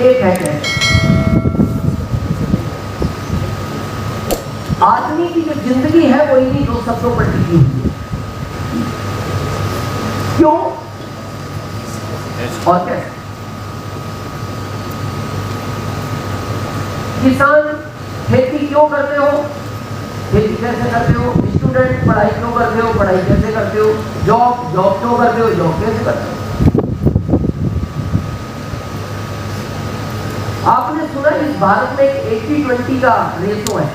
एक है कैसे। आदमी की जो जिंदगी है वो इन्हीं दो शब्दों पर टिकी हुई है। क्यों और कैसे? किसान खेती क्यों करते हो, खेती कैसे करते हो? स्टूडेंट पढ़ाई क्यों करते हो, पढ़ाई कैसे करते हो? जॉब क्यों करते हो, जॉब कैसे करते हो? आपने सुना इस भारत में एक 80-20 का रेशो है।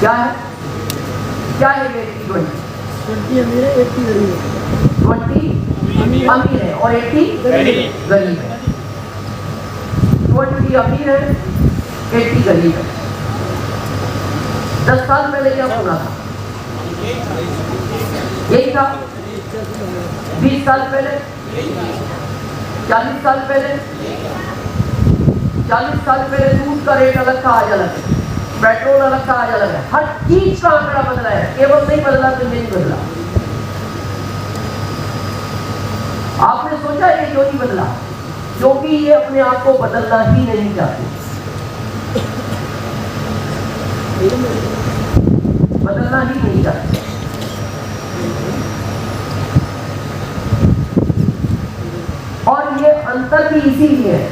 क्या है? क्या है 80-20? 20 अमीर है, 80 गरीब है। 20 अमीर है और 80 गरीब है। 20 अमीर है, 80 गरीब है। 10 साल पहले क्या सुना था? यही था। 20 साल पहले, 40 साल पहले, 40 साल पहले दूध का रेट अलग था, आज अलग है। पेट्रोल अलग था, आज अलग है। हर चीज का आंकड़ा बदला है, केवल नहीं बदला तो नहीं बदला। आपने सोचा ये क्यों नहीं बदला? क्योंकि ये अपने आप को बदलना ही नहीं चाहते, बदलना ही नहीं चाहते। और ये अंतर भी इसीलिए है।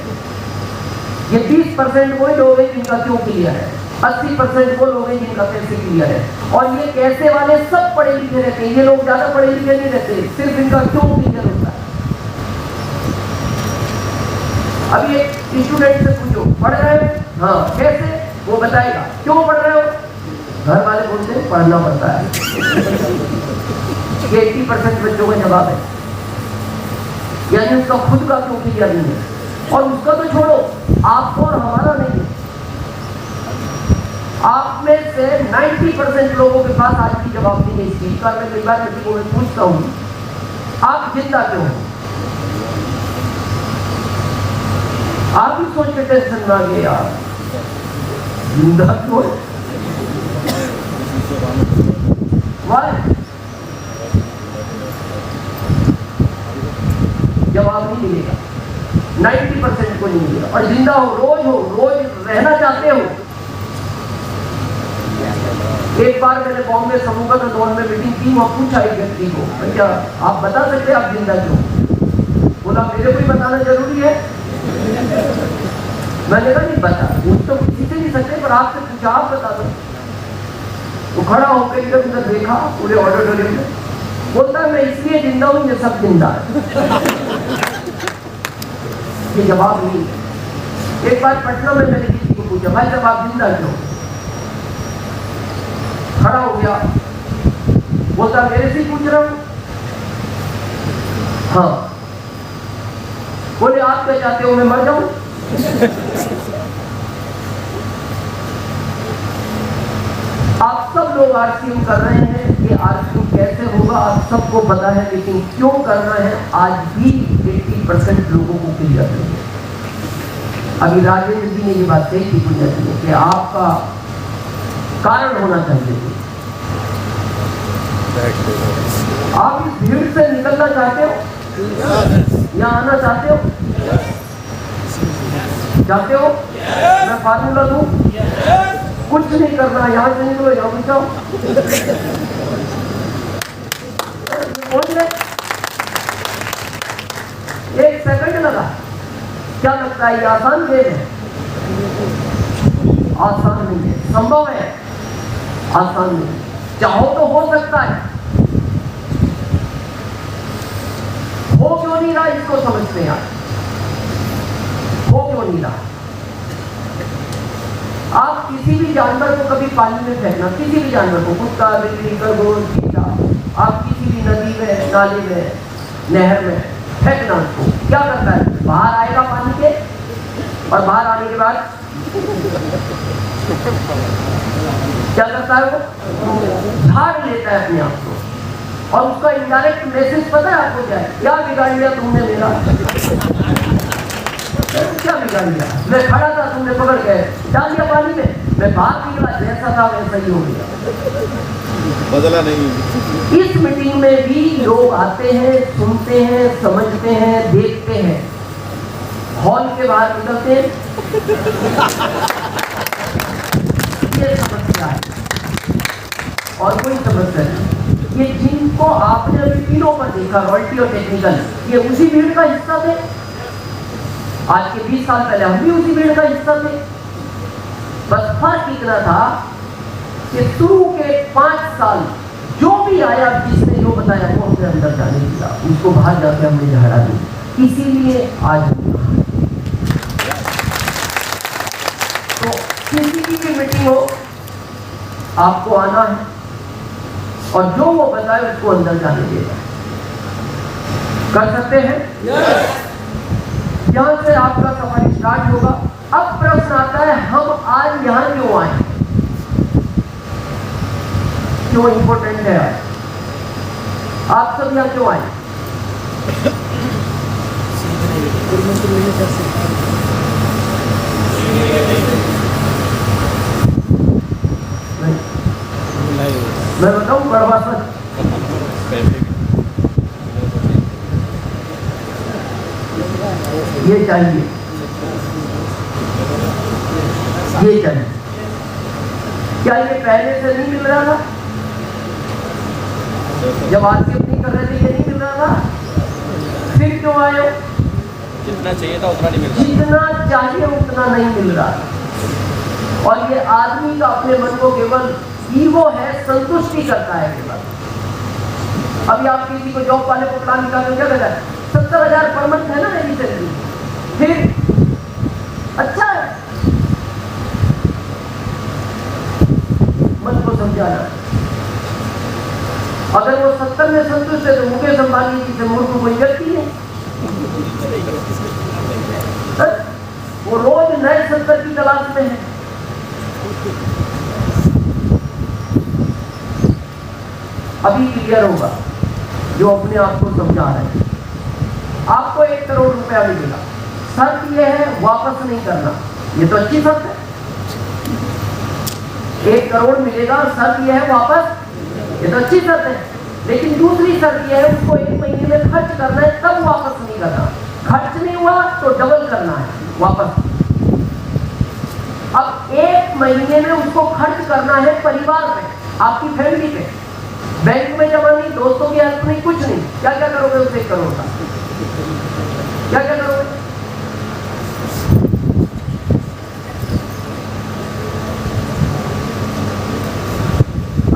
ये 20% वही लोग हैं जिनका क्यों क्लियर है, 80% वो लोग हैं जिनका कैसे क्लियर है। और ये कैसे वाले सब पढ़े लिखे रहते हैं, ये लोग ज्यादा पढ़े लिखे नहीं रहते, सिर्फ इनका क्यों क्लियर होता है। अभी एक स्टूडेंट से पूछो पढ़ रहे हो, हाँ कैसे, वो बताएगा। क्यों पढ़ रहे हो? घर वाले बोलते हैं पढ़ना पड़ता है। ये 80% बच्चों का जवाब है। यानी उसका खुद का क्यों क्लियर नहीं है। और उसका तो छोड़ो, आपको और हमारा नहीं है। आप में से 90% लोगों के पास आज भी जवाब नहीं है इस चीज का। मैं कई बार किसी को पूछता हूँ आप जिंदा क्यों हो, आप भी सोच के टेंशन ना गए यार जिंदा क्यों है। जवाब नहीं मिलेगा, 90% को नहीं मिलेगा। और जिंदा हो, रोज रहना चाहते हो। एक बार मैंने बॉम्बे समूह के दौर में मीटिंग की, वहां पूछा एक व्यक्ति को, क्या आप बता सकते हैं आप जिंदा क्यों? बोला मेरे को ही बताना जरूरी है। मैंने कहा नहीं बता, पूछ तो किसी से नहीं सकते, पर आपसे पूछा आप बता दो। वो खड़ा होकर इधर उधर देखा पूरे ऑडिटोरियम में, बोलता है मैं इसलिए जिंदा हूं, ये सब जिंदा है। ये जवाब नहीं है। एक बार पटना में मैंने किसी को पूछा भाई साहब आप जिंदा क्यों? खड़ा हो गया, बोलता मेरे से पूछ रहा हूं। हाँ, बोले आप क्या चाहते हो मैं मर जाऊं? आप सब लोग आरसीएम कर रहे हैं, ये आरसीएम कैसे होगा आप सबको पता है, लेकिन क्यों करना है आज भी 80% लोगों को क्लियर नहीं है। अभी राजेंद्र जी ने ये बात कही थी कुछ ऐसी कि आपका कारण होना चाहिए। आप इस भीड़ से निकलना चाहते हो, यहाँ आना चाहते हो, चाहते हो? मैं फार्मूला दूं? कुछ नहीं करना, यहाँ से निकलो, यहाँ घुस जाओ। एक सेकंड लगा। क्या लगता है ये आसान खेल है? आसान नहीं है। संभव है? आसान नहीं। चाहो तो हो सकता है, हो क्यों नहीं रहा इसको समझते हैं। हो क्यों नहीं रहा? आप किसी भी जानवर को कभी पानी में फेंकना, किसी भी जानवर को, कुत्ता, बिल्ली, खरगोश, चीता, आप किसी भी नदी में, नाले में, नहर में फेंकना उसको, क्या करता है? बाहर आएगा पानी के, और बाहर आने के बाद क्या करता है? वो झाड़ लेता है अपने आप को। और उसका इनडायरेक्ट मैसेज पता है आपको क्या है? क्या बिगाड़ लिया तुमने मेरा? क्या बिगाड़ लिया? मैं खड़ा था, तुमने पकड़ के डाल दिया पानी में, मैं बाहर निकला, जैसा था वैसा ही हो गया, बदला नहीं। इस मीटिंग में भी लोग आते हैं, सुनते हैं, समझते हैं, देखते हैं, हॉल के बाहर निकलते हैं। ये समस्या है और कोई समस्या नहीं। ये जिनको आपने अभी तीनों पर देखा, रॉयल्टी और टेक्निकल, ये उसी भीड़ का हिस्सा थे। आज के 20 साल पहले हम भी उसी भीड़ का हिस्सा थे। बस फर्क इतना था कि शुरू के 5 साल जो भी आया, जिसने जो बताया वो हमने अंदर जाने दिया, उसको बाहर जाके हमने झगड़ा दी। इसीलिए आज तो किसी की भी मीटिंग हो आपको आना है और जो वो बताए उसको अंदर जाने देगा। कर सकते हैं? यहां से आपका सफर स्टार्ट होगा। अब प्रश्न आता है, हम आज यहां क्यों आए, क्यों इंपॉर्टेंट है आज? आप सब यहाँ क्यों आए? मैं बताऊं बड़वा सच, ये चाहिए, ये चाहिए। क्या ये पहले से नहीं मिल रहा था? जब आज की अपनी कर रहे थे ये नहीं मिल रहा था, फिर क्यों आए हो? जितना चाहिए था उतना नहीं मिल रहा। जितना चाहिए उतना नहीं मिल रहा। और ये आदमी का अपने मन को केवल ईगो है, संतुष्टि करता है केवल। अभी आप किसी को जॉब वाले को प्लान निकाल क्या कहता है, 70,000 पर मंथ है ना मेरी सैलरी, फिर अच्छा है, मन को समझाना। अगर वो 70 में संतुष्ट है तो मुकेश अंबानी जी से मूर्ख कोई व्यक्ति है। वो रोज नए 70 की तलाश में है। अभी क्लियर होगा जो अपने आप को समझा रहे हैं। आपको 1 करोड़ रुपया मिलेगा, शर्त यह है वापस नहीं करना। ये तो अच्छी शर्त है, 1 करोड़ मिलेगा, शर्त यह है वापस, ये तो अच्छी शर्त है। लेकिन दूसरी शर्त यह है उसको 1 महीने में खर्च करना है, तब वापस नहीं करना। खर्च नहीं हुआ तो डबल करना है वापस। अब 1 महीने में उसको खर्च करना है परिवार पे, आपकी फैमिली पे, बैंक में जमा नहीं, दोस्तों की हेल्प नहीं, कुछ नहीं। क्या क्या करोगे उस 1 करोड़ का? क्या क्या करोगे?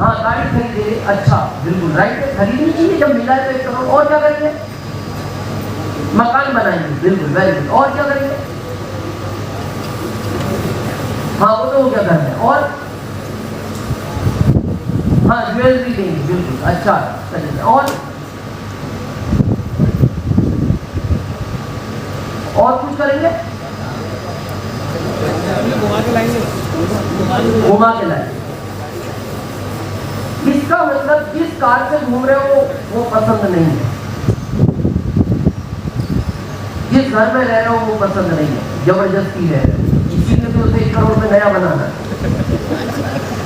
हाँ, गाड़ी खरीदेंगे, अच्छा बिल्कुल राइट है, खरीदनी चाहिए जब मिला है तो 1 करोड़। और क्या करेंगे? मकान बनाएंगे, बिल्कुल वेरी गुड। और क्या करेंगे? हाँ वो तो क्या करना है। और हाँ ज्वेलरी देंगे, बिल्कुल अच्छा चलिए। और कुछ करेंगे? घुमा के लाएंगे। इसका मतलब जिस कार से घूम रहे हो वो पसंद नहीं है, जिस घर में रह रहे हो वो पसंद नहीं है, जबरदस्ती है, इसीलिए तो उसे 1 करोड़ में नया बनाना है।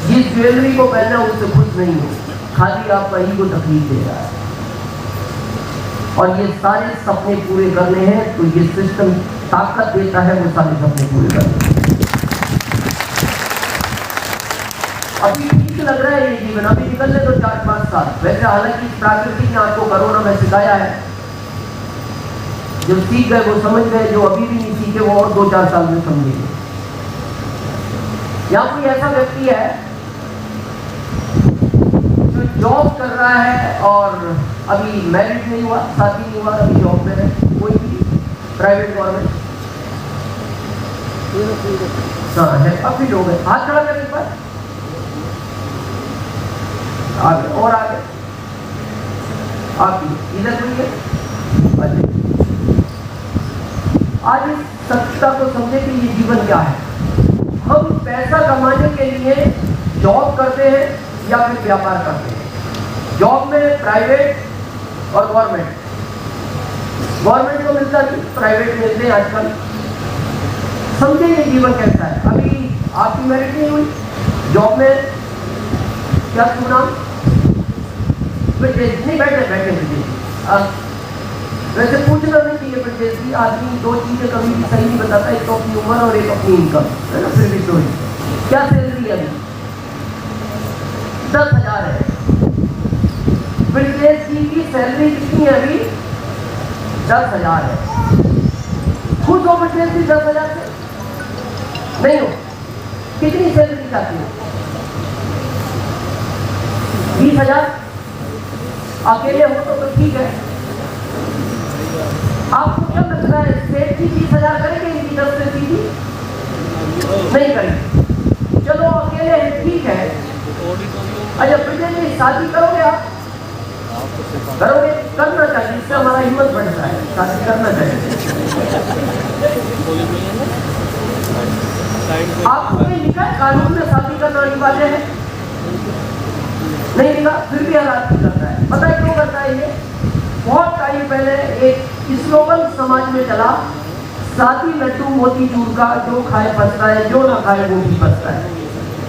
जिस ज्वेलरी को पहना उससे खुश नहीं हो, खाली आपका ईगो तकलीफ दे रहा है। और ये सारे सपने पूरे करने हैं तो ये सिस्टम ताकत देता है वो सारे सपने पूरे करने। अभी ठीक लग रहा है ये जीवन, अभी निकलने तो 4-5 साल। वैसे हालांकि प्राकृतिक ने आपको कोरोना में सिखाया है, जो सीख गए वो समझ गए, जो अभी भी नहीं सीखे वो और 2-4 साल में समझेंगे। यहाँ कोई ऐसा व्यक्ति है जो जॉब कर रहा है और अभी मैरिड नहीं हुआ, शादी नहीं हुआ, अभी जॉब में है, कोई भी प्राइवेट गवर्नमेंट? हाँ है, काफी लोग हैं। हाथ खड़ा करने पर आगे और आगे आपकी इधर कोई है? आज इस सत्यता को समझे कि ये जीवन क्या है। हम पैसा कमाने के लिए जॉब करते हैं या फिर व्यापार करते हैं। जॉब में प्राइवेट और गवर्नमेंट को मिलता नहीं, प्राइवेट मिलते हैं आजकल। समझे ये जीवन कैसा है। अभी आपकी मैरिज नहीं हुई, जॉब में क्या तुम नाम नहीं बैठे वैसे पूछना नहीं चाहिए ब्रिजेश जी, आदमी दो चीजें कभी भी सही नहीं बताता, एक तो अपनी उम्र और एक अपनी इनकम, है ना। फिर भी स्टोरी क्या सैलरी है अभी? 10,000 है। ब्रिजेश जी की सैलरी कितनी है अभी? 10,000 है। खुश हो ब्रिजेश जी 10,000 से? नहीं हो। कितनी सैलरी चाहती हो? 20,000? अकेले हो तो ठीक है। आपको क्या लगता है सेठ जी 20,000 करेंगे इनकी 10 से सीधी? नहीं करेंगे। चलो अकेले हैं, ठीक है। अच्छा ब्रिजेश जी शादी करोगे आप? करोगे? करना चाहिए, इससे हमारा हिम्मत बढ़ता है, शादी करना चाहिए। आपको नहीं लिखा है कानून में शादी करना अनिवार्य है? नहीं लिखा, फिर भी हर आदमी करता है। पता है क्यों करता है ये? बहुत टाइम पहले एक स्लोगन समाज में चला, शादी लड्डू मोती चूर का, जो खाए पछता है, जो ना खाए वो भी पछता है।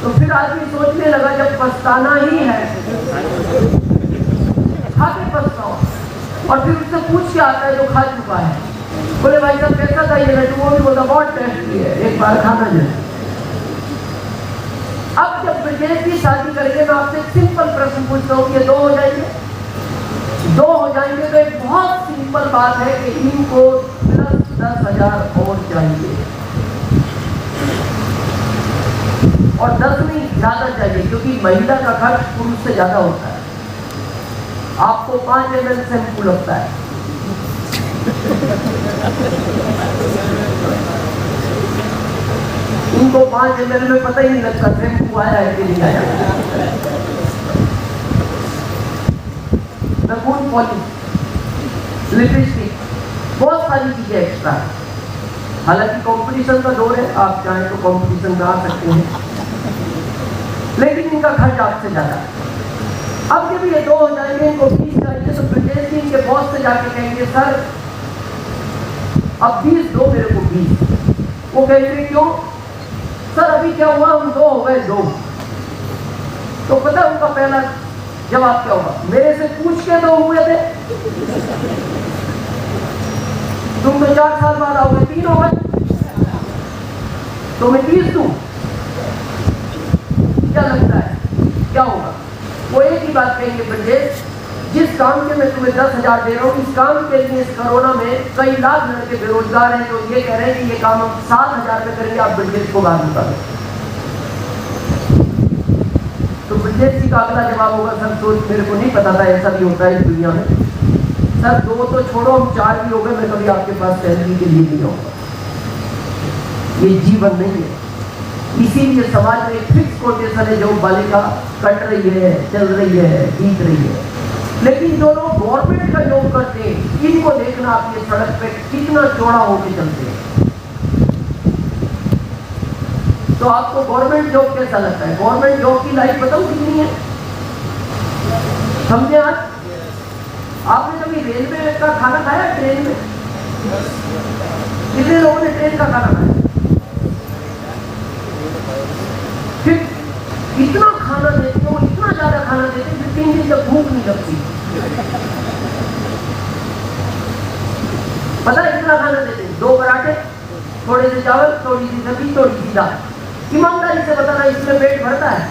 तो फिर आदमी सोचने लगा जब पछताना ही है खा के पछताओ। और फिर उससे पूछ के आता है जो खा चुका है, बोले भाई साहब कैसा था ये लड्डू? वो भी बोलता बहुत टेस्टी है, एक बार खाना चाहिए। अब जब ब्रिजेश की शादी करेंगे मैं आपसे सिंपल प्रश्न पूछता हूँ, ये 2 हो जाएंगे? 2 हो जाएंगे तो एक बहुत सिंपल बात है कि इनको प्लस 10,000 और चाहिए, और 10 नहीं ज्यादा चाहिए, क्योंकि महिला का खर्च पुरुष से ज्यादा होता है। आपको 5 ml शैम्पू लगता है, इनको 5 ml में पता ही नहीं लगता शैम्पू आया है कि नहीं आया। नखून पॉलिश, लिपस्टिक, बहुत सारी चीजें एक्स्ट्रा है। हालांकि कंपटीशन का दौर है, आप चाहें तो कंपटीशन में आ सकते हैं, लेकिन इनका खर्च आपसे ज्यादा है। अब जब ये 2 हो जाएंगे, इनको 20 चाहिए, तो ब्रिजेश जी इनके बॉस से जाके कहेंगे सर अब 20 दो मेरे को 20। वो कहेंगे क्यों सर? अभी क्या हुआ, हम 2 हो गए 2। तो पता है उनका पहला जवाब क्या होगा? मेरे से पूछ के 2 हुए थे, तुम तो 4 साल बाद आओगे 3 हो गए, तो मैं 20 दूं? क्या लगता है क्या होगा? वो एक ही बात कहेंगे ब्रिजेश, जिस काम के मैं तुम्हें 10,000 दे रहा हूँ, इस काम के लिए इस कोरोना में कई लाख लड़के बेरोजगार हैं, तो ये कह रहे हैं कि ये काम हम 7,000 में करेंगे, आप ब्रिजेश को बात बता दो। तो ब्रिजेश जी का अगला जवाब होगा सर सोच मेरे को नहीं पता था ऐसा भी होता है इस दुनिया में। सर 2 तो छोड़ो, हम 4 भी हो गए, मैं कभी आपके पास सैलरी के लिए नहीं आऊंगा। ये जीवन नहीं है। इसीलिए समाज में एक फिक्स कोटेशन है, जो बालिका कट रही है, चल रही है, जीत रही है। लेकिन जो लोग गवर्नमेंट का जॉब करते हैं, इनको देखना आप ये सड़क पे कितना चौड़ा होके चलते हैं। तो आपको गवर्नमेंट जॉब कैसा लगता है? गवर्नमेंट जॉब की लाइफ बताओ कितनी है, समझे? आज आपने कभी रेलवे का खाना खाया? ट्रेन में कितने लोगों ने ट्रेन का खाना खाया? फिर इतना खाना देते हो, इतना ज्यादा खाना देते हैं, 3 दिन तक भूख नहीं लगती। पता है इतना खाना देते हैं? 2 पराठे, थोड़े से चावल, थोड़ी सी सब्जी, थोड़ी सी दाल। ईमानदारी से बताना, इसमें पेट भरता है?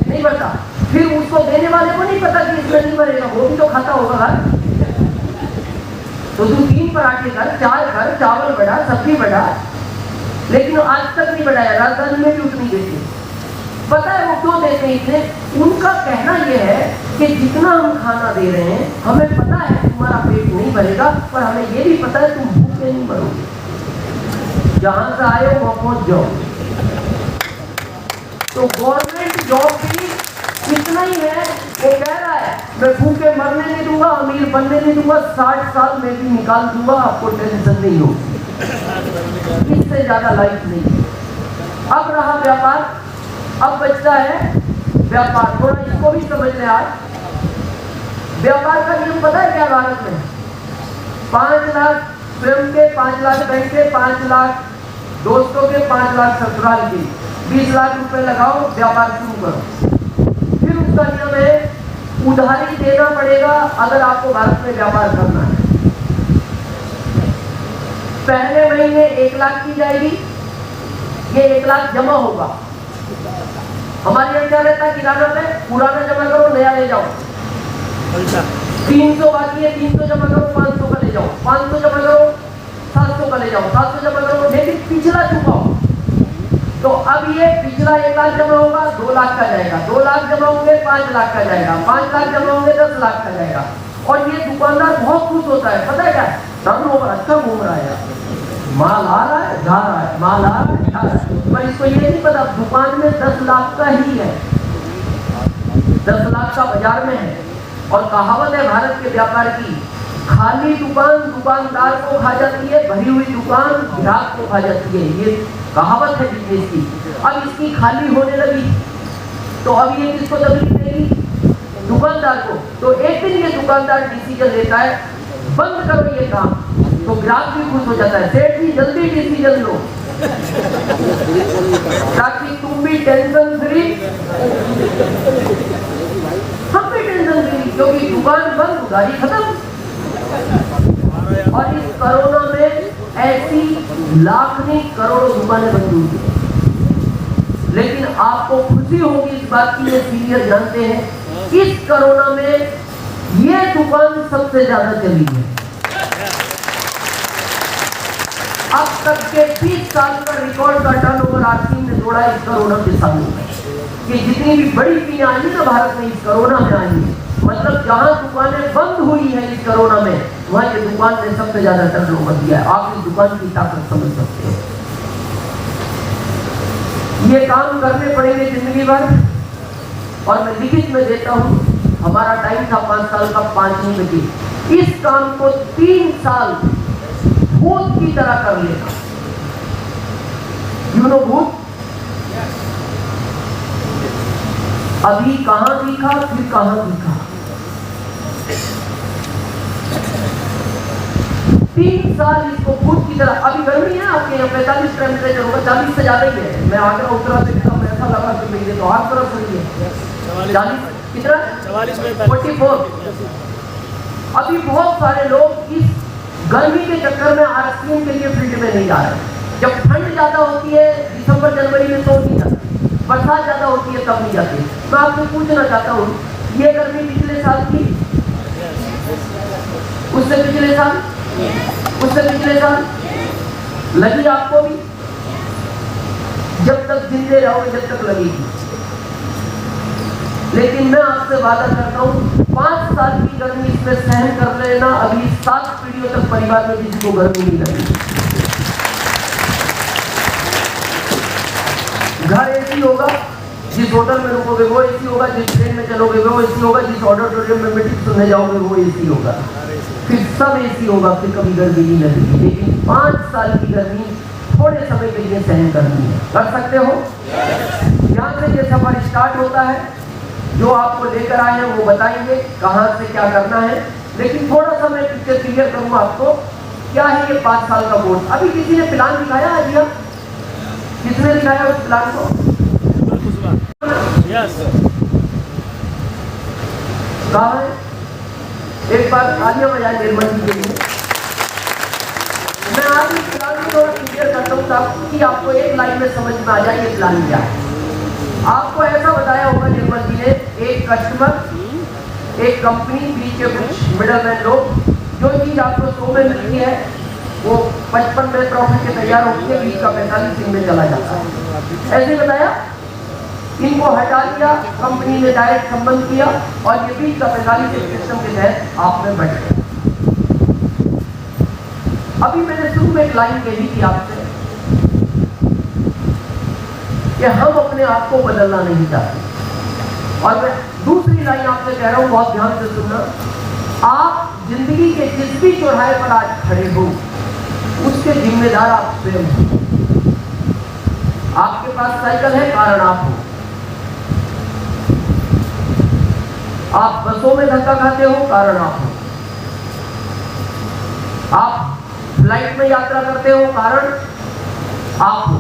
नहीं भरता। फिर उसको देने वाले को नहीं पता कि इसमें नहीं भरेगा, वो भी तो खाता होगा घर। तो तू 3 पराठे कर, 4 कर, चावल बढ़ा, सब्जी बढ़ा, लेकिन आज तक नहीं बढ़ाया। राजधानी में भी उतनी देते। पता है वो क्यों देते हैं इतने? उनका कहना यह है कि जितना हम खाना दे रहे हैं, हमें पता है तुम्हारा पेट नहीं भरेगा, पर हमें यह भी पता है तुम भूखे नहीं मरोगे, जहां से आए हो वहां पहुंच जाओ। तो गवर्नमेंट जॉब भी इतना ही है, वो कह रहा है मैं भूखे मरने नहीं दूंगा, अमीर बनने नहीं दूंगा, 60 साल में भी निकाल दूंगा, आपको टेंशन नहीं होगी। इससे ज्यादा लाइफ नहीं है। अब रहा व्यापार, अब बचता है व्यापार। थोड़ा इसको भी समझ लें। आज व्यापार का नियम पता है क्या भारत में? 5 लाख स्वयं के, 5 लाख बैंक के, 5 लाख दोस्तों के, 5 लाख ससुराल के, 20 लाख रुपए लगाओ, व्यापार शुरू करो। फिर उसका नियम है उधारी देना पड़ेगा अगर आपको भारत में व्यापार करना है। पहले महीने 1 लाख की जाएगी, ये 1 लाख जमा होगा। हमारे यहाँ क्या रहता है किराना में, पुराना जमा करो नया ले जाओ, 300 बाकी है 300 जमा करो, 500 का ले जाओ, 500 जमा करो, 700 का ले जाओ, 700 जमा करो, लेकिन पिछला चुकाओ। तो अब ये पिछला 1 लाख जमा होगा 2 लाख का जाएगा, 2 लाख जमा होंगे 5 लाख का जाएगा, 5 लाख जमा होंगे 10 लाख का जाएगा। और ये दुकानदार बहुत खुश होता है, पता है क्या, टर्नओवर अच्छा घूम रहा है, माल आ रहा है जा रहा है, माल आ रहा है जा रहा है। पर इसको ये नहीं पता दुकान में 10 लाख का ही है, 10 लाख का बाजार में है। और कहावत है भारत के व्यापार की, खाली दुकान दुकानदार को खा जाती है, भरी हुई दुकान ग्राहक को खा जाती है। ये कहावत है बिजनेस की। अब इसकी खाली होने लगी तो अब ये किसको तकलीफ देगी, दुकानदार को। तो एक दिन ये दुकानदार डिसीजन लेता है बंद करो ये काम, तो ग्राहक भी खुश हो जाता है, सेठ जी जल्दी डिसीजन लो ताकि तुम भी टेंशन फ्री, हम भी टेंशन फ्री, क्योंकि दुकान बंद उधारी खत्म। और इस कोरोना में ऐसी लाखों करोड़ों दुकानें बंद हुई हैं, लेकिन आपको खुशी होगी इस बात की, ये सीनियर जानते हैं इस कोरोना में ये दुकान सबसे ज्यादा चली है। अब तक के 20 साल का रिकॉर्ड का टर्नओवर आरसीएम ने तोड़ा इस कोरोना के सालों में। कि जितनी भी बड़ी चीजें आई ना भारत में इस कोरोना में आई है, मतलब जहां दुकानें बंद हुई है इस कोरोना में, वहां ये दुकान ने सबसे ज्यादा टर्नओवर दिया है। आप इस दुकान की ताकत समझ सकते हैं। ये काम करने पड़ेंगे जिंदगी भर, और मैं लिखित में देता हूं, हमारा टाइम था 5 साल का, 5 नहीं बचे। इस काम को 3 साल भूत की तरह कर लेना। यू नो भूत, अभी कहां दिखा फिर कहां दिखा। 3 साल इसको भूत की तरह। अभी गर्मी है आपके यहाँ 45 टेम्परेचर होगा, 40 से ज्यादा ही है। मैं आगरा उतरा से ऐसा लगा कि मेरे तो हाथ तरफ सही है 40 कितना 44। अभी बहुत सारे लोग इस गर्मी के चक्कर में आरसीएम के लिए फील्ड में नहीं जा रहे। जब ठंड ज्यादा होती है दिसंबर जनवरी में तो नहीं जाते, बरसात ज्यादा होती है तब नहीं जाते। मैं आपसे पूछना चाहता हूँ, ये गर्मी पिछले साल थी, उससे पिछले साल, उससे पिछले साल लगी आपको भी? जब तक जिंदे रहोगे जब तक लगेगी। लेकिन मैं आपसे वादा करता हूँ 5 साल की गर्मी इसमें सहन कर लेना, अभी 7 पीढ़ियों तक परिवार में किसी को गर्मी नहीं लगेगी। घर एसी होगा, जिस होटल में रुकोगे वो एसी होगा, जिस ट्रेन में चलोगे वो एसी होगा, जिस ऑडिटोरियम में मीटिंग सुनने जाओगे वो एसी होगा, फिर सब एसी होगा, फिर कभी गर्मी नहीं लगेगी। लेकिन 5 साल की गर्मी थोड़े समय के लिए सहन करनी है। कर सकते हो? यहाँ से ये सफर स्टार्ट होता है, जो आपको लेकर आए हैं वो बताएंगे कहाँ से क्या करना है। लेकिन थोड़ा सा मैं पिक्चर क्लियर करूँगा आपको, क्या है ये 5 साल का कोर्स। अभी किसी ने प्लान दिखाया आज यहाँ? किसने दिखाया उस प्लान को? कहाँ है? एक बार तालियां बजाएं निर्मल जी के लिए। मैं आज इस प्लान को थोड़ा क्लियर करता हूँ ताकि आपको एक लाइन में समझ में आ जाए ये प्लान क्या है। आपको ऐसा बताया होगा निर्मल जी ने, एक कस्टमर, एक कंपनी, बीच के कुछ मिडलमैन लोग, जो चीज आपको 100 में मिलती है वो 55 में प्रॉफिट के तैयार होती है, बीच का 45 दिन में चला जाता है। ऐसे बताया, इनको हटा दिया, कंपनी ने डायरेक्ट संबंध किया और ये बीच का 45 सिस्टम के तहत आप में बढ़ गया। अभी मैंने शुरू में एक लाइन कही थी आपसे कि हम अपने आप को बदलना नहीं चाहते, और मैं दूसरी लाइन आपसे कह रहा हूं, बहुत ध्यान से सुनना। आप जिंदगी के जिस भी चौराहे पर आज खड़े हो उसके जिम्मेदार आप स्वयं हो। आपके पास साइकिल है, कारण आप हो। आप बसों में धक्का खाते हो, कारण आप हो। आप फ्लाइट में यात्रा करते हो, कारण आप हो।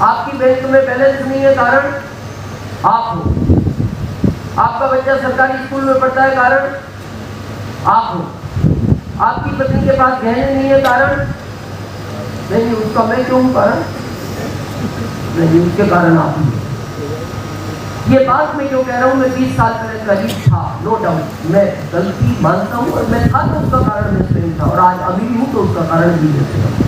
आपकी बैंक में बैलेंस नहीं है, कारण आप हो। आपका बच्चा सरकारी स्कूल में पढ़ता है, कारण आप हो। आपकी पत्नी के पास गहने नहीं है, कारण नहीं, उसका मैं क्यों हूँ कारण? नहीं, उसके कारण आप ही। ये बात मैं क्यों कह रहा हूँ, मैं 20 साल पहले करीब था, नो डाउट, मैं गलती मानता हूँ और मैं था तो उसका कारण मैं सही था, और आज अभी भी हूँ तो उसका कारण भी मैं हूँ।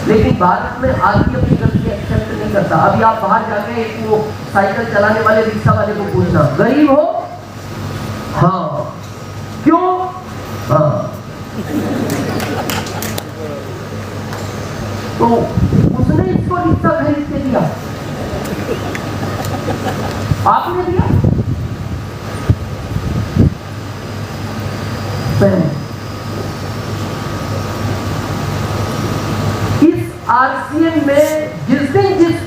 लेकिन भारत में आदमी अपनी गलती एक्सेप्ट नहीं करता। अभी आप बाहर जाके एक वो साइकिल चलाने वाले रिक्शा वाले को पूछना, गरीब हो? हाँ। क्यों? हाँ। तो उसने इसको रिक्शा खरीद के दिया, आपने दिया? इस आरसीएम में जिस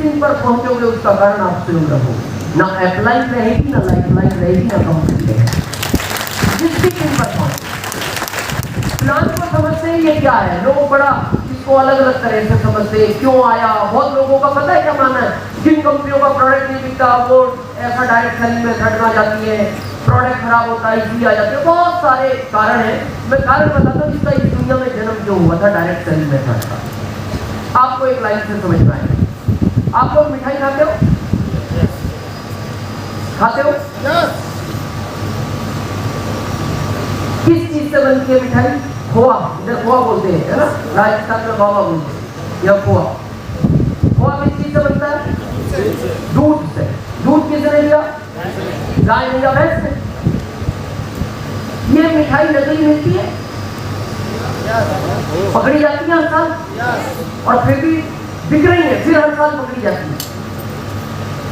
दिन पर पहुंचोगे उसका कारण आप स्वयं रहोगे। ना अप्लाई रहेगी, ना लाइफ लाइन रहेगी, ना कंपनी रहेगी। जिस दिन पर पहुंचो प्लान को समझते हैं, ये क्या है, लोग बड़ा इसको अलग अलग तरह से समझते हैं, क्यों आया। बहुत लोगों का पता है क्या मानना है, जिन कंपनियों का प्रोडक्ट नहीं बिकता वो ऐसा डायरेक्ट सेलिंग में घटना जाती है, प्रोडक्ट खराब होता है, इसलिए आ जाते हैं, बहुत सारे कारण हैं। मैं कारण बताता हूँ इसका इस दुनिया में जन्म क्यों हुआ था डायरेक्ट सेलिंग में घटना। आपको एक लाइन से समझना है। आप लोग मिठाई खाते हो? खाते हो? किस चीज से बनती है मिठाई? खोआ, इधर खोआ बोलते हैं, है ना, राजस्थान में बाबा बोलते हैं, यह खोआ। खोआ किस चीज से बनता है? दूध से। दूध किसने दिया? गाय ने या भैंस ने? ये मिठाई नकली मिलती है, पकड़ी जाती है हर साल, और फिर भी बिक रही है, फिर हर साल पकड़ी जाती है।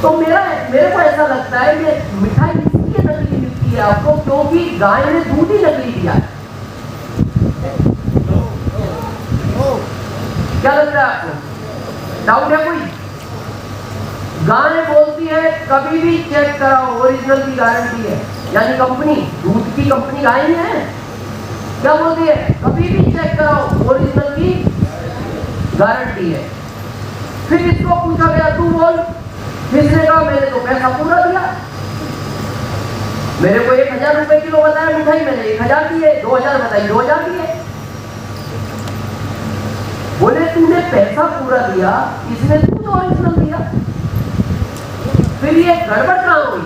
तो मेरे को ऐसा लगता है कि मिठाई इसलिए नकली मिलती है आपको क्योंकि गाय ने दूध ही नकली दिया है। क्या लगता है आपको? डाउट है कोई? गाय बोलती है कभी भी चेक कराओ, ओरिजिनल की गारंटी है, यानी कंपनी, दूध की कंपनी गाय ही है। क्या बोलती है? कभी भी चेक कराओ, ओरिजिनल की गारंटी है। फिर इसको पूछा गया तू बोल, किसने कहा मैंने तो पैसा पूरा दिया, मेरे को 1000 रुपए किलो बताया मिठाई, मैंने 1000 दिए, 2000 बताई 2000 दिए। बोले तूने पैसा पूरा दिया, इसने तू ओरिजिनल दिया, फिर ये गड़बड़ कहाँ हुई?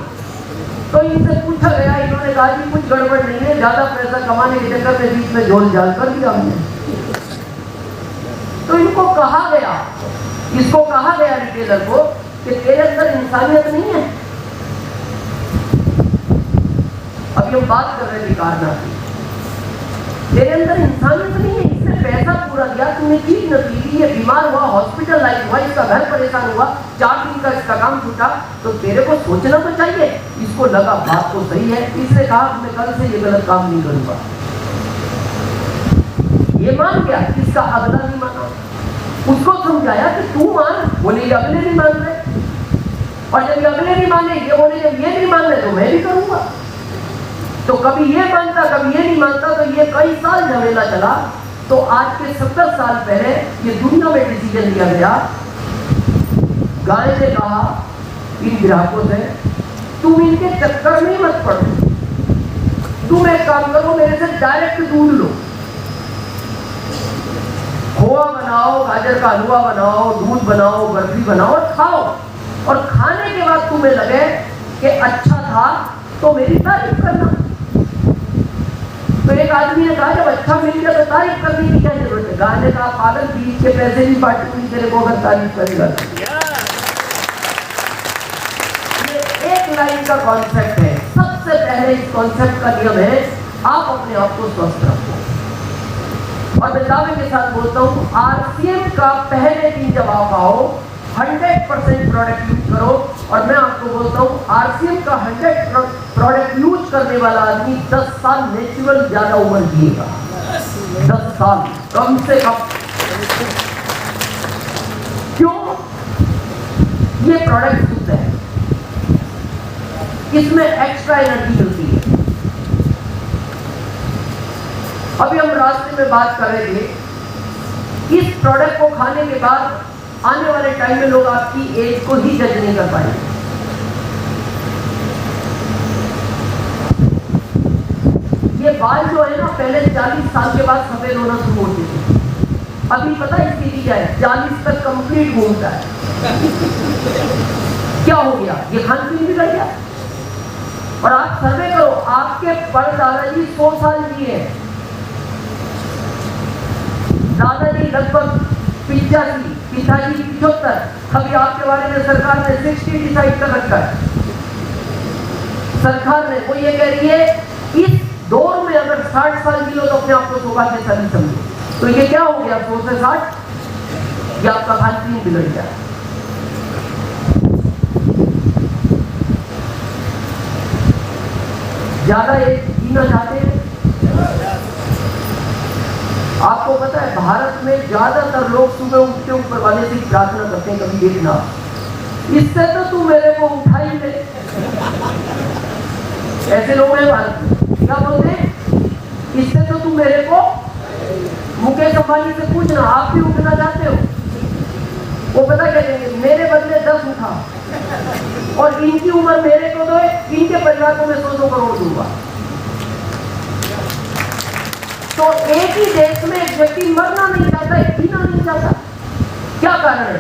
तो इनसे पूछा गया, इन्होंने कहा कि कुछ गड़बड़ नहीं है, ज्यादा पैसा कमाने के चक्कर में बीच में झोल झाल कर दिया हमने। तो इनको कहा गया, इसको कहा गया रिटेलर को कि तेरे अंदर इंसानियत नहीं है। अभी हम बात कर रहे थे कारनामे की, तेरे अंदर इंसानियत नहीं है, इसने पैसा पूरा दिया, तूने चीज नकली दी, ये बीमार हुआ, हॉस्पिटलाइज हुआ, इसका घर परेशान हुआ, 4 दिन का इसका काम छूटा, तो तेरे को सोचना तो चाहिए। इसको लगा बात तो सही है, इसने कहा मैं कल से ये गलत काम नहीं करूंगा। ये मान गया, इसका अगला नहीं माना, उसको समझाया कि तू मान, बोले ये अगले नहीं मान रहे, और जब ये अगले नहीं माने, ये बोले जब ये नहीं मान रहे तो मैं भी करूंगा। तो कभी ये मानता, कभी ये नहीं मानता, तो ये कई साल झमेला चला। तो आज के 70 साल पहले ये दुनिया में डिसीजन लिया गया। गाय ने कहा इन ग्राहकों से, तुम इनके चक्कर में मत पड़ो, तुम एक काम करो, मेरे से डायरेक्ट दूध लो, खोआ बनाओ, गाजर का हलवा बनाओ, दूध बनाओ, बर्फी बनाओ और खाओ, और खाने के बाद तुम्हें लगे कि अच्छा था तो मेरी तारीफ करना। तो एक आदमी ने कहा जब अच्छा मिल गया तो तारीफ करने की क्या जरूरत है? गाय ने कहा पागल, बीच के पैसे भी बांटूंगी तेरे को अगर तारीफ करेगा। ये एक लाइन का कॉन्सेप्ट है। सबसे पहले इस कॉन्सेप्ट का नियम है, आप अपने आप को स्वस्थ रखो। और मैं दावे के साथ बोलता हूँ, आरसीएम का पहले दिन जब आप आओ 100% प्रोडक्ट यूज करो, और मैं आपको बोलता हूँ आरसीएम का 100 प्रोडक्ट यूज करने वाला आदमी 10 साल नेचुरल ज्यादा उम्र जिएगा। 10 साल कम से कम। क्यों? ये प्रोडक्ट शुद्ध है, इसमें एक्स्ट्रा एनर्जी मिलती है। अभी हम रास्ते में बात कर रहे थे, इस प्रोडक्ट को खाने के बाद आने वाले टाइम में लोग आपकी एज को ही जज नहीं कर पाएंगे। ये बाल जो है ना, पहले 40 साल के बाद सफेद होना शुरू होते थे, अभी पता है स्थिति क्या है, 40 तक कंप्लीट घूमता है। क्या हो गया? ये खान पीन बिगड़ गया। और आप सर्वे करो, आपके परदादाजी 100 साल जिए हैं, दादाजी लगभग 85, पिताजी 75। अभी आपके बारे में सरकार ने 60 डिसाइड कर रखा है। सरकार ने वो ये कह रही है इस दौर में अगर 60 साल जी लो तो अपने आप को सौभाग्यशाली समझो। तो ये क्या हो गया? 100 से 60, ये आपका खान पीन बिगड़ गया। ज्यादा एक जीना चाहते हैं? आपको पता है भारत में ज्यादातर लोग सुबह उठ के ऊपर वाले से प्रार्थना करते हैं, कभी देखना इससे तो तू मेरे को उठा ही ले। ऐसे लोग हैं भारत में। क्या बोलते हैं? इससे तो तू मेरे को, मुकेश अंबानी से पूछना आप भी उठना चाहते हो? वो पता क्या कहेंगे, मेरे बदले 10 उठा और इनकी उम्र मेरे को दो, इनके परिवार को मैं 100 करोड़ दूंगा। तो एक ही देश में एक व्यक्ति मरना नहीं चाहता, एक जीना नहीं चाहता। क्या कारण है?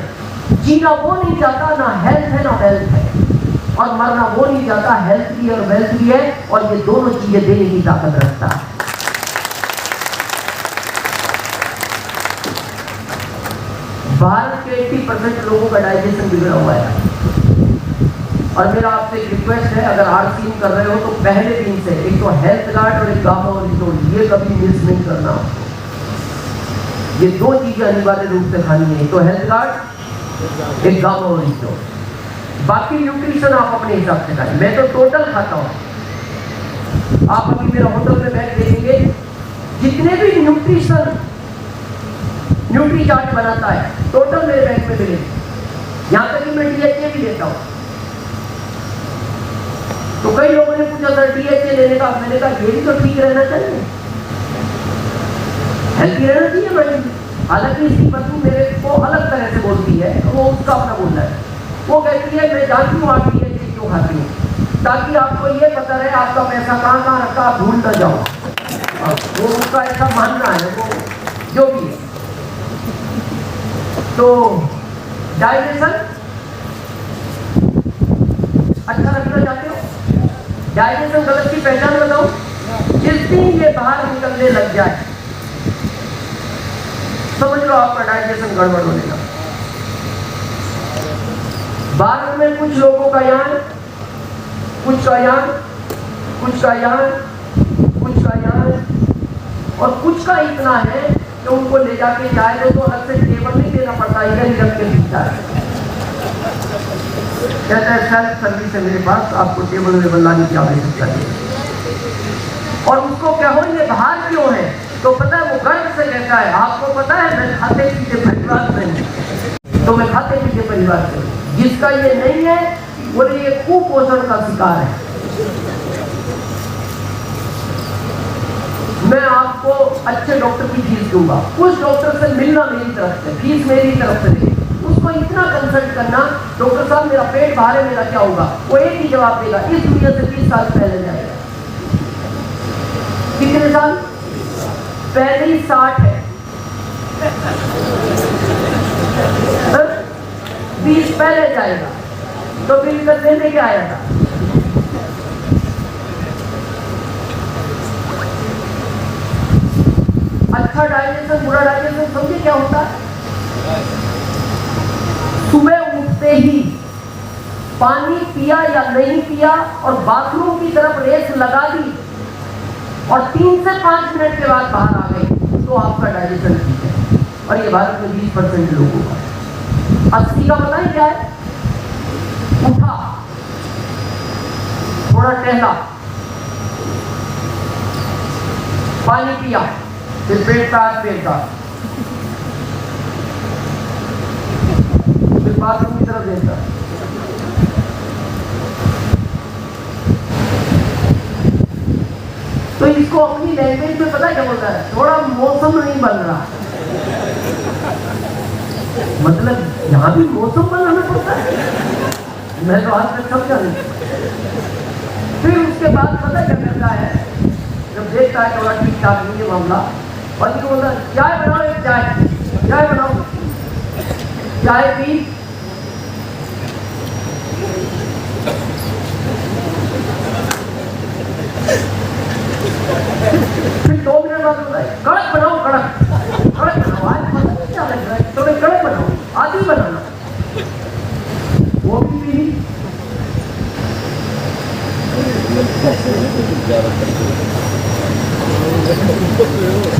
जीना वो नहीं चाहता, ना हेल्थ है ना वेल्थ है, और मरना वो नहीं चाहता, हेल्थ भी और वेल्थ भी है, और ये दोनों चीजें देने की ताकत रखता है। भारत के 80% लोगों का डाइजेशन बिगड़ा हुआ है। और मेरा आपसे एक रिक्वेस्ट है, अगर आरसीएम कर रहे हो तो पहले दिन से एक तो हेल्थ कार्ड और एक गामा ओरिजोन, ये कभी मिस नहीं करना। ये 2 चीजें अनिवार्य रूप से खानी है, तो हेल्थ कार्ड, एक गामा ओरिजोन। बाकी न्यूट्रिशन आप अपने हिसाब से खाएं, मैं तो टोटल खाता हूँ। आप अभी मेरा होटल में बैठ देखेंगे, जितने भी न्यूट्रिशन न्यूट्री चार्ट बनाता है टोटल मेरे बैंक में मिले। यहाँ तक कि मैं डीएचए भी लेता हूँ। तो कई लोगों ने पूछा सर डीएचए लेने का, मैंने कहा ये भी तो ठीक रहना चाहिए, हेल्थी रहना चाहिए मैडम। हालांकि इसकी पत्नी मेरे को अलग तरह से बोलती है, वो उसका अपना बोलना है। वो कहती है मैं जानती हूँ आप डीएचए क्यों खाती हूँ, ताकि आपको ये पता रहे आपका पैसा कहाँ कहाँ रखा, आप भूल ना जाओ। वो उसका ऐसा मानना है, वो जो भी है। तो डाइजेशन अच्छा रखना चाहते हो? डाइजेशन गलत की पहचान बताओ। जिस दिन ये बाहर निकलने लग जाए समझ लो आपका डाइजेशन गड़बड़ होने लगा। भारत में कुछ लोगों का यहाँ, कुछ का यहाँ, कुछ का यहाँ, कुछ का यहाँ, और कुछ का इतना है कि उनको ले जाके चाहे तो अलग से टेबल नहीं देना पड़ता, इधर ही रख के पीता है। कहता है सेल्फ सर्विस है मेरे पास, आपको टेबल वेबल लाने की आवश्यकता नहीं। और उसको क्या हो ये बाहर क्यों है? तो पता है वो गर्व से कहता है, आपको पता है मैं खाते पीते परिवार से हूं, तो मैं खाते पीते परिवार से हूं। जिसका ये नहीं है बोले ये कुपोषण का शिकार है। मैं आपको अच्छे डॉक्टर की फीस दूंगा, उस डॉक्टर से मिलना मेरी तरफ से, फीस मेरी तरफ से नहीं, उसको इतना कंसल्ट करना, डॉक्टर साहब मेरा पेट बाहर है, मेरा क्या होगा? वो एक ही जवाब देगा, इस दुनिया से 20 साल पहले जाएगा। कितने साल पहले? ही 60 है, 20 पहले जाएगा। तो बिल कर देने क्या आया था? अच्छा डाइजेशन, बुरा डाइजेशन समझे क्या होता है? सुबह उठते ही पानी पिया या नहीं पिया और बाथरूम की तरफ रेस लगा दी और 3 से 5 मिनट के बाद बाहर आ गई तो आपका डाइजेशन ठीक है। और ये भारत में 20% लोगों का। 80 का पता है क्या है? उठा, थोड़ा टहला, पानी पिया, फिर पेट का फिर बाथरूम की तरफ देखता। तो इसको अपनी लैंग्वेज में पता क्या बोलता है? थोड़ा मौसम नहीं बन रहा। मतलब यहाँ भी मौसम बनाना पड़ता है, मैं तो आज तक समझा नहीं। फिर उसके बाद पता क्या करता है, जब देखता है थोड़ा ठीक ठाक नहीं है मामला, और बोलता है चाय बनाओ, एक चाय। चाय बनाओ, चाय पी, फिर 2 मिनट बाद होता है कड़क बनाओ, कड़क कड़क बनाओ, आज पता नहीं क्या लग रहा है, तो कड़क बनाओ, आधी बनाना, वो भी पी ली।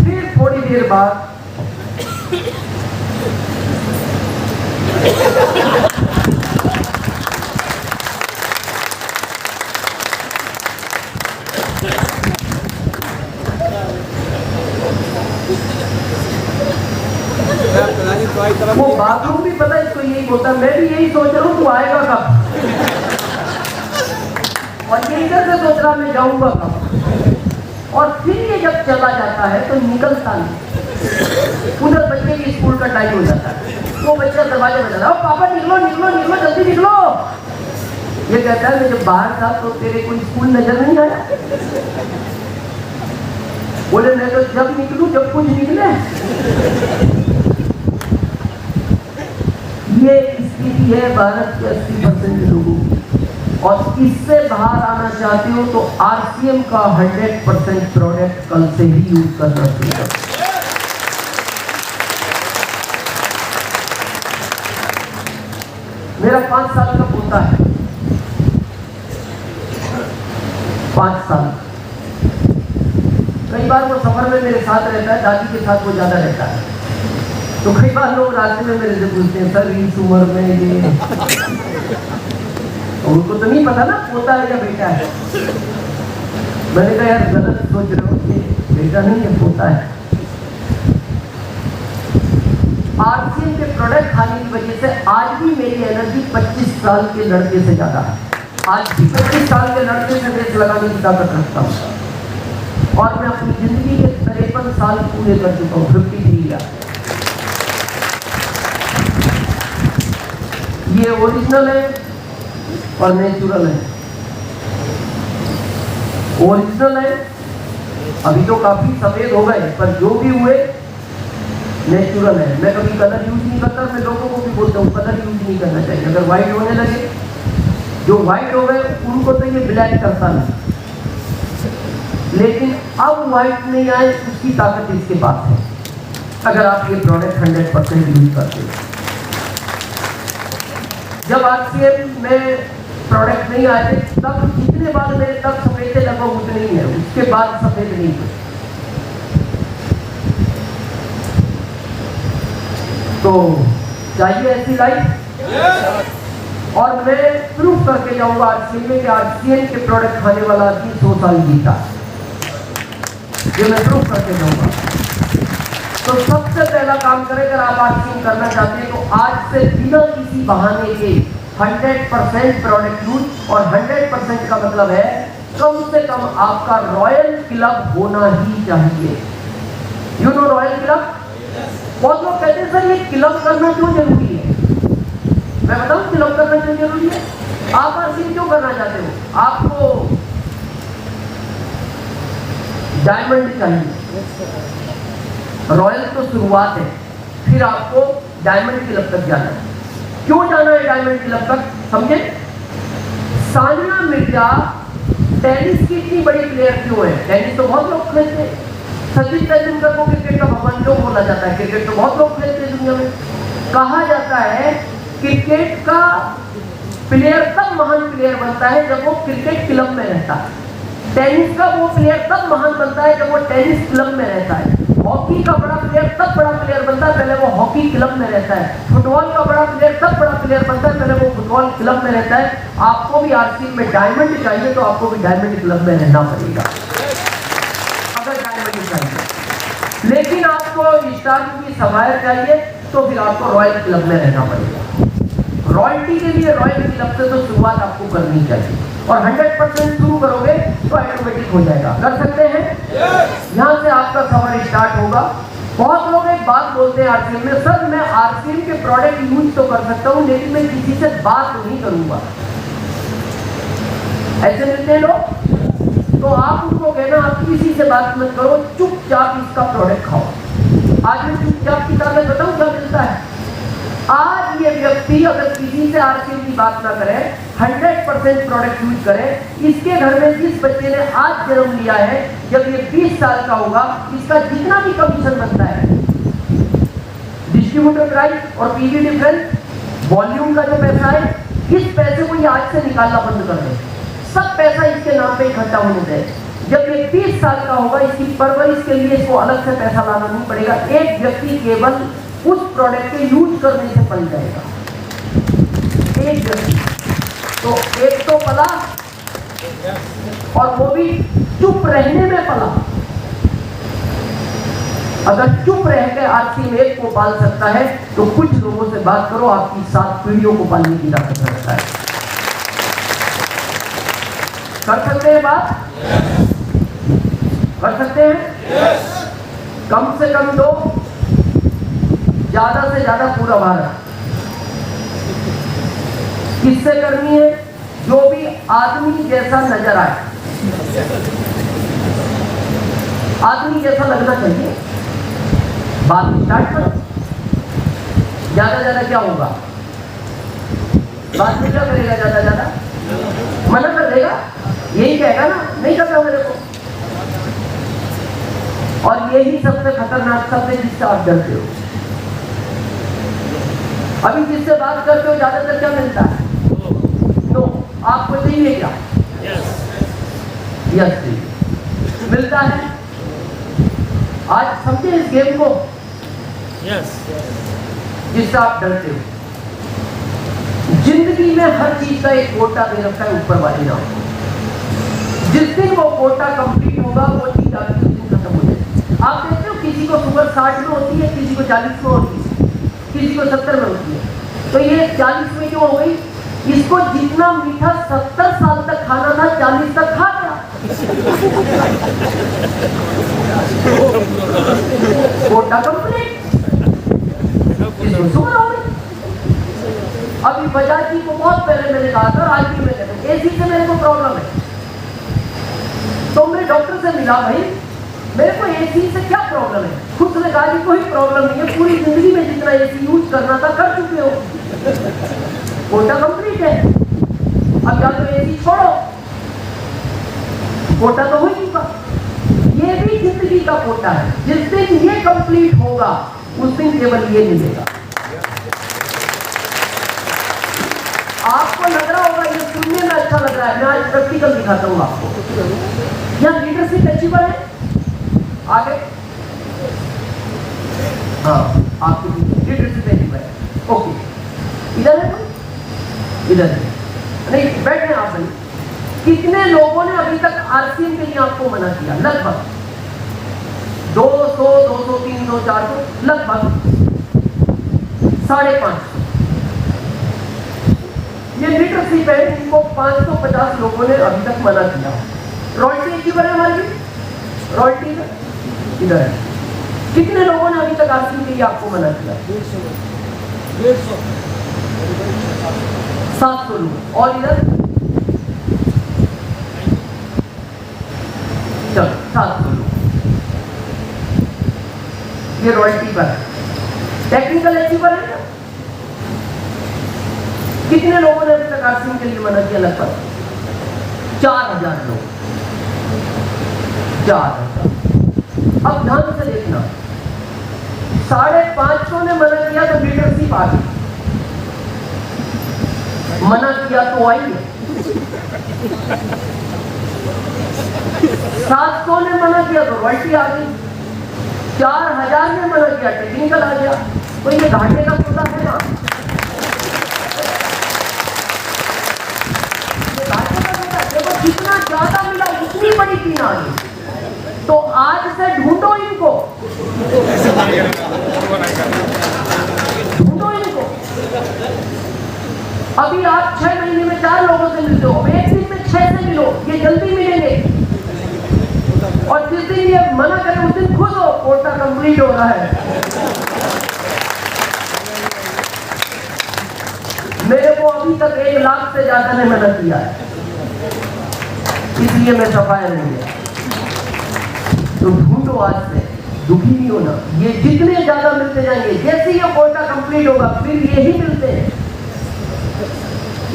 फिर थोड़ी देर बाद वो बाथरूम भी पता है इसको यही बोलता है, मैं भी यही सोच रहा हूँ तू आएगा कब, और ये इधर से सोच रहा मैं जाऊंगा कब, और फिर ये जब चला जाता है तो निकलता नहीं, उधर बच्चे के स्कूल का टाइम हो जाता है, वो बच्चा दरवाजे में जाता है, पापा निकलो निकलो निकलो जल्दी निकलो, ये कहता है मैं जब बाहर था तो तेरे कोई स्कूल नजर नहीं आया, बोले मैं तो जब निकलूं जब कुछ निकले। ये स्थिति है भारत के 80% लोगों की, और इससे बाहर आना चाहते हो तो आरसीएम का 100% प्रोडक्ट कल से ही यूज करना चाहिए। मेरा 5 साल का पोता है, 5 साल, कई बार वो सफर में मेरे साथ रहता है, दादी के साथ वो ज्यादा रहता है, तो कई बार लोग रास्ते में मेरे से पूछते हैं सर इस उम्र में ये, उनको तो नहीं पता ना पोता है या बेटा है। मैंने कहा यार गलत सोच रहे हो, ये बेटा नहीं है पोता है। आरसीएम के प्रोडक्ट खाने की वजह से आज भी मेरी एनर्जी 25 साल के लड़के से ज्यादा है, आज भी 25 साल के लड़के से रेस लगाने की ताकत रखता हूँ, और मैं अपनी जिंदगी के 53 साल पूरे कर चुका हूँ, 53 ईयर। ये ओरिजिनल है और नेचुरल है, ओरिजिनल है, अभी तो काफी सफेद हो गए पर जो भी हुए नेचुरल है। मैं कभी कलर यूज नहीं करता, मैं लोगों को भी बोलता हूँ कलर यूज नहीं करना चाहिए, अगर व्हाइट होने लगे, जो व्हाइट हो गए उनको तो ये ब्लैक करता नहीं, लेकिन अब व्हाइट नहीं आए उसकी ताकत इसके पास है, अगर आप ये प्रोडक्ट 100% यूज करते हैं। जब आरसीएम में प्रोडक्ट नहीं आए तब जितने बाल मेरे तब सफेद थे लगभग उतने ही है, उसके बाद सफेद नहीं थे। तो चाहिए ऐसी लाइफ, और मैं प्रूफ करके जाऊंगा आरसीएम में कि आरसीएम के प्रोडक्ट खाने वाला आदमी 100 साल जीता, ये मैं प्रूफ करके जाऊंगा। तो सबसे पहला काम करें, अगर आप आरसीएम करना चाहते हैं तो आज से बिना किसी बहाने के 100% प्रोडक्ट यूज, और 100% का मतलब है कम से कम आपका रॉयल क्लब होना ही चाहिए। You know royal club? बहुत लोग कहते हैं सर ये क्लब करना क्यों जरूरी है? मैं बताऊं क्लब करना क्यों जरूरी है। आप आरसीएम क्यों करना चाहते हो? आपको डायमंड चाहिए, रॉयल तो शुरुआत है, फिर आपको डायमंड क्लब तक जाना है। क्यों जाना है डायमंड क्लब तक? समझे? सानिया मिर्जा टेनिस की इतनी बड़ी प्लेयर क्यों है? टेनिस तो बहुत लोग खेलते हैं, सचिन तेंदुलकर को क्रिकेट का भगवान क्यों बोला जाता है? क्रिकेट तो बहुत लोग खेलते हैं दुनिया में। कहा जाता है क्रिकेट का प्लेयर तब महान प्लेयर बनता है जब वो क्रिकेट क्लब में रहता है, टेनिस का वो प्लेयर तब महान बनता है जब वो टेनिस क्लब में रहता है, हॉकी का बड़ा प्लेयर तब बड़ा प्लेयर बनता है पहले वो हॉकी क्लब में रहता है, फुटबॉल का बड़ा प्लेयर तब बड़ा प्लेयर बनता है पहले वो फुटबॉल क्लब में रहता है। आपको भी आरसीएम में डायमंड चाहिए तो आपको भी डायमंड क्लब में रहना पड़ेगा, अगर डायमंड चाहिए। लेकिन आपको स्टार की सफायर चाहिए तो फिर आपको रॉयल क्लब में रहना पड़ेगा। रॉयल्टी के लिए रॉयल क्लब से तो शुरुआत आपको करनी चाहिए, और 100% शुरू करोगे तो ऑटोमेटिक हो जाएगा। कर सकते हैं? यहाँ से आपका सफर स्टार्ट होगा। बहुत लोग एक बात बोलते हैं आरसीएम में, सर मैं आरसीएम के प्रोडक्ट यूज तो कर सकता हूँ लेकिन मैं किसी से बात नहीं करूंगा। ऐसे मिलते हैं लोग, तो आप उनको कहना आप किसी से बात मत करो, चुपचाप इसका प्रोडक्ट खाओ। आज मैं चुपचाप की ताकत बताऊँ क्या से आरसीएम की बात ना करें, 100% प्रोडक्ट यूज करें। इसके घर में जिस बच्चे ने आज जन्म लिया है, जब ये 20 साल का होगा, इसका जितना भी कमीशन बनता है, डिस्ट्रीब्यूटर प्राइस और पीवी डिफरेंस, वॉल्यूम का जो पैसा है, इस पैसे को ये आज से निकालना बंद कर दे। सब पैसा इसके नाम पे इकट्ठा होने दे। जब ये 20 साल का होगा, इसकी परवरिश के लिए इसको अलग से पैसा लाना नहीं पड़ेगा। एक व्यक्ति केवल उस प्रोडक्ट के यूज करने से पल जाएगा, एक व्यक्ति। तो एक तो पला, और वो भी चुप रहने में पला। अगर चुप रहकर आरसीएम एक को पाल सकता है, तो कुछ लोगों से बात करो, आपकी 7 पीढ़ियों को पालने की ताकत रखता है। कर सकते हैं बात? कर सकते हैं? कम से कम दो, ज्यादा से ज्यादा पूरा भारत। किससे करनी है? जो भी आदमी जैसा नजर आए, आदमी जैसा लगना चाहिए। बात स्टार्ट करो। ज्यादा ज्यादा क्या होगा? बात में क्या करेगा? ज्यादा ज्यादा मना कर देगा, यही कहेगा ना, नहीं करना मेरे को। और यही सबसे खतरनाक शब्द है जिससे आप डरते हो। अभी जिससे बात करते हो ज्यादातर क्या मिलता है? नो। आपको चाहिए क्या? यस मिलता है। आज समझे इस गेम को, जिससे आप डरते हो। जिंदगी में हर चीज का एक कोटा दे रखा है ऊपर वाले नाम। जिस दिन वो कोटा कंप्लीट होगा, वो चीज आपकी उस दिन खत्म हो जाएगी। आप देखते हो किसी को शुगर 60 में होती है, किसी को 40 में होती है, किसी को 70 में होती है। तो ये 40 में क्यों हो गई? इसको जितना मीठा 70 साल तक खाना था, 40 तक खा गया। कोटा कंप्लीट, शुगर हो गई। अभी बजाज जी को बहुत पहले मैंने कहा था, आज भी मैं कहता हूं, एसी से मेरे को प्रॉब्लम है। तो मैं डॉक्टर से मिला, भाई मेरे को एसी से क्या प्रॉब्लम है? खुद ने कहा कि कोई प्रॉब्लम नहीं है, पूरी जिंदगी में जितना एसी यूज करना था कर चुके हो, कोटा कंप्लीट है। अब या तो एसी छोड़ो, कोटा तो हो ही चुका। ये भी जिंदगी का कोटा है। जिस दिन ये कंप्लीट होगा, उस दिन केवल ये मिलेगा। आपको लग रहा होगा ये सुनने में अच्छा लग रहा है, मैं आज प्रैक्टिकल दिखाता हूँ आपको। यहाँ लीडरशिप अचीवर है आगे, हाँ आपकी लीडरशिप अचीवर है। ओके, इधर है तो इधर है नहीं, बैठे आप नहीं। कितने लोगों ने अभी तक आरसीएम के लिए आपको मना किया? लगभग 200, 200, 300, 400, लगभग 550। ये लीडरशिप है, इनको 550 लोगों ने अभी तक मना किया। रॉयल्टी अचीवर है हमारी, रॉयल्टी इधर है। कितने लोगों ने अभी तक आरसीएम के लिए आपको मना किया? 700 लोग। और इधर चलो 700 लोग। ये रॉयल्टी पर है। टेक्निकल अचीवर है क्या? कितने लोगों ने अभी तक आरसीएम के लिए मना किया? लगभग 4000 लोग। 4000। अब ध्यान से देखना, 550 ने मना किया तो लीडरशिप आ गई, मना किया तो आई है। 700 ने मना किया तो रॉयल्टी आ गई। 4000 ने मना किया, टेक्निकल आ गया। तो ये घाटे का सौदा है ना? ये घाटे का सौदा। देखो जितना ज्यादा मिला उतनी बड़ी पीना आ गई। तो आज से ढूंढो इनको, ढूंढो इनको। अभी आप 6 महीने में 4 लोगों से मिलते हो, अब एक दिन में 6 से मिलो, ये जल्दी मिलेंगे। और जिस दिन ये मना करें उस दिन खुश हो, कोटा कंप्लीट हो रहा है। मेरे को अभी तक 1 लाख से ज्यादा ने मना किया है, इसलिए मैं सफाया नहीं है। तो ढूंढो आज से, दुखी नहीं होना। ये जितने ज्यादा मिलते जाएंगे, जैसे ये कोटा कंप्लीट होगा फिर यही मिलते हैं।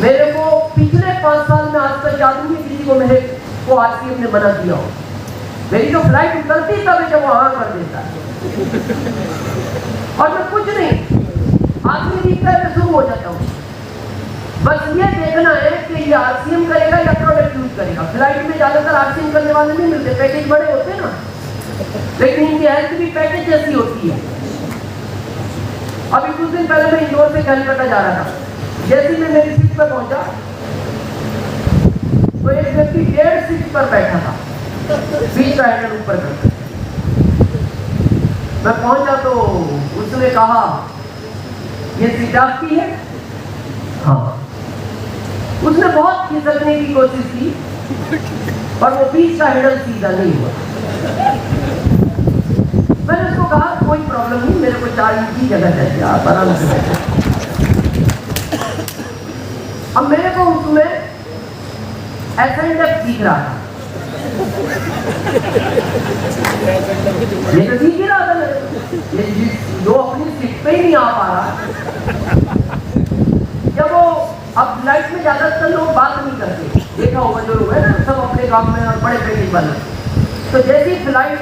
मेरे को पिछले 5 साल में आज तक याद नहीं किसी को मेरे को आरसीएम ने मना किया हो। मेरी जो फ्लाइट उतरती तब जब वो हाँ कर देता है और मैं कुछ नहीं आखिरी वीक में शुरू हो जाता हूँ। बस ये देखना है कि ये आरसीएम करेगा या प्रोडक्ट यूज करेगा। फ्लाइट में ज्यादातर आरसीएम करने वाले नहीं मिलते, पैकेज बड़े होते हैं ना, लेकिन इनकी हेल्थ भी पैकेज जैसी होती है। अभी कुछ दिन पहले मैं इंदौर से कलकत्ता जा रहा था। जैसे मैं मेरी सीट पर पहुंचा तो एक व्यक्ति 1.5 सीट पर बैठा था, सीट का हैंडल ऊपर करके। मैं पहुंचा तो उसने कहा ये सीट आपकी है? हाँ। उसने बहुत खिसकने की कोशिश की पर वो बीच का हैंडल सीधा नहीं हुआ। मैंने उसको कहा कोई प्रॉब्लम नहीं, मेरे को 4 इंच की जगह चाहिए, आप आराम से बैठो। अब मेरे को उसमें एसेंडेक्स सीख रहा था, ये तो सीख ही रहा था मेरे को। ये जो अपनी सीट पे ही नहीं आ पा रहा। जब वो अब फ्लाइट में ज्यादातर लोग बात नहीं करते, देखा होगा जो लोग है ना, सब अपने काम में और बड़े पैकेज वाले। तो जैसी फ्लाइट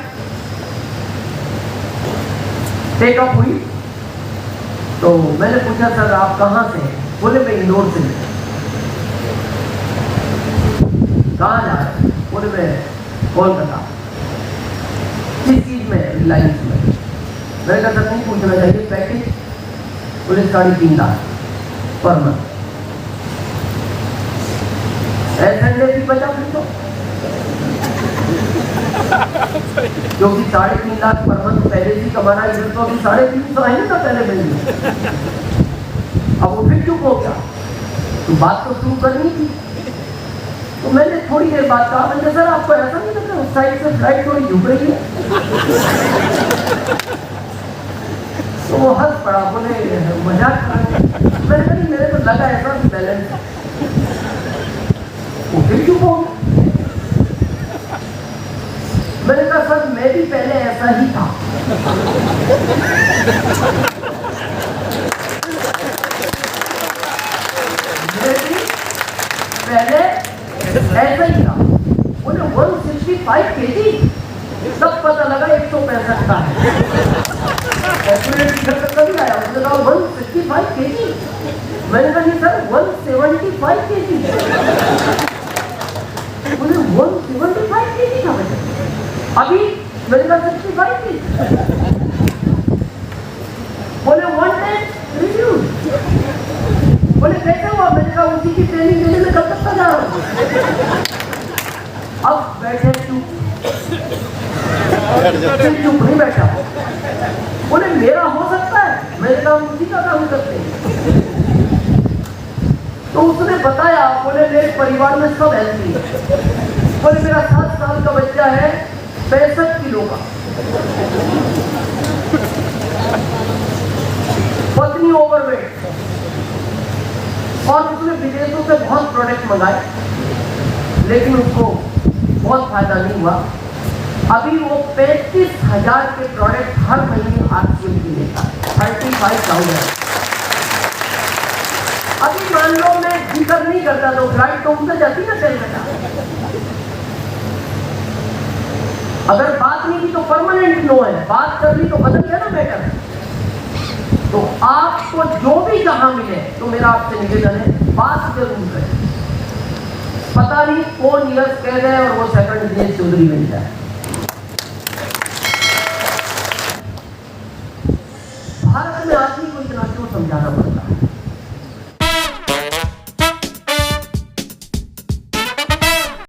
टेक ऑफ हुई तो मैंने पूछा सर आप कहाँ से हैं? बोले मैं इंदौर से। कहाँ जा रहे? बोले मैं कोलकाता। किस चीज में? रिलायंस में। मैंने कहा सर नहीं पूछना चाहिए, पैकेज? बोले 3.5 लाख पर मंथ। एसेंडे भी बचा फिर तो, क्योंकि 3.5 लाख पर मंथ पहले से कमाना, इधर तो अभी 350 है ना पहले महीने। अब वो फिर चुप हो गया, तो बात तो शुरू करनी थी। तो मैंने थोड़ी देर बाद कहा, मैंने सर आपको ऐसा नहीं लगता उस साइड से फ्लाइट थोड़ी झुक रही है? तो वो हंस पड़ा, बोले मजाक कर रहे हैं। मैंने कहा मेरे को लगा ऐसा बैलेंस। वो फिर चुप हो गया। मैंने कहा सर मैं भी पहले ऐसा ही था। पहले ऐसा ही था। बोले 165 केजी, तब पता लगा 165 का है। कभी आया, उसने कहा 165 केजी। मैंने कहा नहीं सर 175 केजी। बोले 175 केजी था बच्चा, अभी मेरे पास 65 केजी। बोले 1 टाइम रिव्यू। बोले कैसे हुआ? मैंने कहा उसी की ट्रेनिंग देने में कलकत्ता जा रहा हूँ। अब बैठे चुप नहीं बैठा। बोले मेरा हो सकता है? मैंने कहा उसी का काम करते हैं। तो उसने बताया, बोले मेरे परिवार में सब हेल्थी है। बोले मेरा 7 साल का बच्चा है, 65 किलो का, पत्नी ओवरवेट, और उसने विदेशों से बहुत प्रोडक्ट मंगाए लेकिन उसको बहुत फायदा नहीं हुआ। अभी वो 35,000 के प्रोडक्ट हर महीने आरसीएम की लेता है, 35,000। अभी मान लो मैं जिक्र नहीं करता तो फ्लाइट तो उतर जाती ना कलकत्ता। अगर बात नहीं की तो परमानेंट नो है, बात कर ली तो बदल गया ना मैटर। तो आपको जो भी जहां मिले तो मेरा आपसे निवेदन है, बात जरूर करें। पता नहीं कौन यस कह रहे और वो सेकंड दिनेश चौधरी मिल जाए। भारत में आदमी को इतना क्यों समझाना पड़ता?